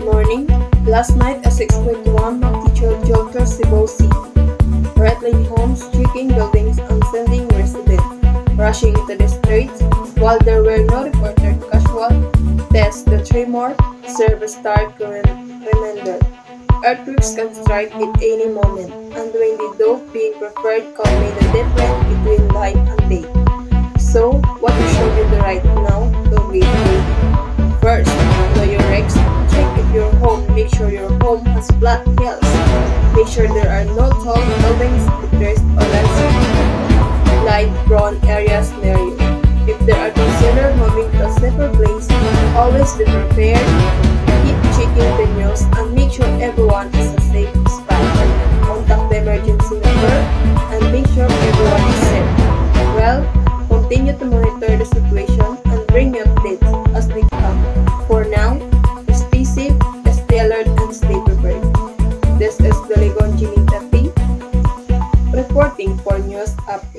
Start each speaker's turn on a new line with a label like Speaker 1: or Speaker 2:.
Speaker 1: morning. Last night at 6:21, teacher drove to Cebu City, rattling homes, shaking buildings, and sending residents rushing into the streets. While there were no reported casualties, the tremor served as stark reminder. Earthquakes can strike at any moment, and when they do, being prepared can mean the difference between life and death. So, what you should do right now to get ready? First, know your risks. Check if your home. Make sure your home has flat hills. Make sure there are no tall buildings, depressed or landslide-prone areas near you. If there are consider moving to a safer place, always be prepared. Keep checking the news and make sure everyone is a safe spot. Contact the emergency number and make sure everyone is safe. Well, continue to monitor the situation and bring me updates as they come. For now, stay safe, stay alert, and stay prepared. This is Delegon Ginita P. reporting for News Update.